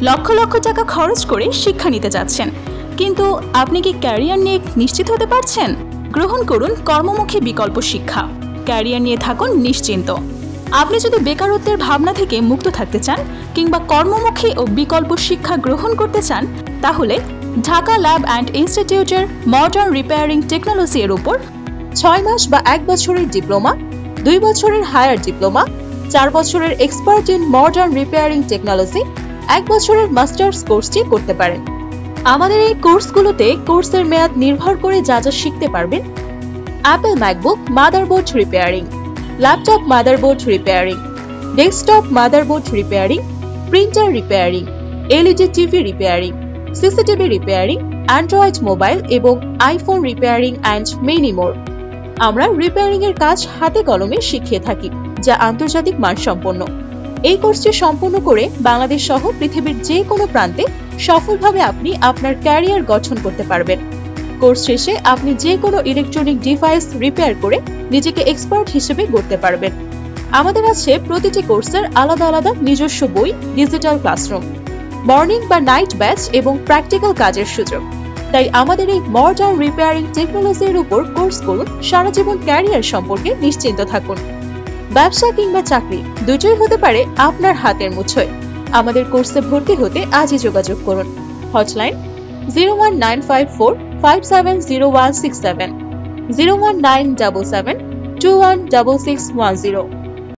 লক্ষ লক্ষ টাকা খরচ করে শিক্ষা নিতে যাচ্ছেন, কিন্তু আপনি কি ক্যারিয়ার নিয়ে নিশ্চিত হতে পারছেন? গ্রহণ করুন কর্মমুখী বিকল্প শিক্ষা। ক্যারিয়ার নিয়ে থাকুন নিশ্চিন্ত। আপনি যদি বেকারত্বের ভাবনা থেকে মুক্ত থাকতে চান কিংবা কর্মমুখী ও বিকল্প শিক্ষা গ্রহণ করতে চান, তাহলে ঢাকা ল্যাব অ্যান্ড ইনস্টিটিউটের মডার্ন রিপেয়ারিং টেকনোলজি এর উপর 6 মাস বা 1 বছরের ডিপ্লোমা, 2 বছরের হায়ার ডিপ্লোমা, 4 বছরের expert in modern repairing technology, 1 বছরের মাস্টার্স কোর্সটি করতে পারেন। আমাদের এই কোর্সগুলোতে কোর্সের মেয়াদ নির্ভর করে যা যা শিখতে পারবেন: Apple MacBook motherboard repairing, laptop motherboard repairing, desktop motherboard repairing, printer repairing, LED TV repairing, CCTV repairing, Android mobile এবং iPhone repairing and many more. আমরা রিপেয়ারিং এর কাজ হাতে কলমে শিখিয়ে থাকি, যা আন্তর্জাতিক মানসম্পন্ন। এই কোর্সটি সম্পূর্ণ করে বাংলাদেশ সহ পৃথিবীর যে কোনো প্রান্তে সফলভাবে আপনি আপনার ক্যারিয়ার গঠন করতে পারবেন। কোর্স শেষে আপনি যে কোনো ইলেকট্রনিক ডিভাইস রিপেয়ার করে নিজেকে এক্সপার্ট হিসেবে গড়তে পারবেন। আমাদের আছে প্রতিটি কোর্সের আলাদা আলাদা নিজস্ব বই, ডিজিটাল ক্লাসরুম, মর্নিং বা নাইট ব্যাচ এবং প্র্যাকটিক্যাল কাজের সুযোগ। তাই আমাদের এই মডার্ন রিপেয়ারিং টেকনোলজির উপর কোর্স করুন, সারা জীবন ক্যারিয়ার সম্পর্কে নিশ্চিন্ত থাকুন। ব্যবসা কিংবা চাকরি দুটোই হতে পারে আপনার হাতের মুঠোয়। আমাদের কোর্সে ভর্তি হতে আজই যোগাযোগ করুন। হটলাইন 01954570167, 01977216610।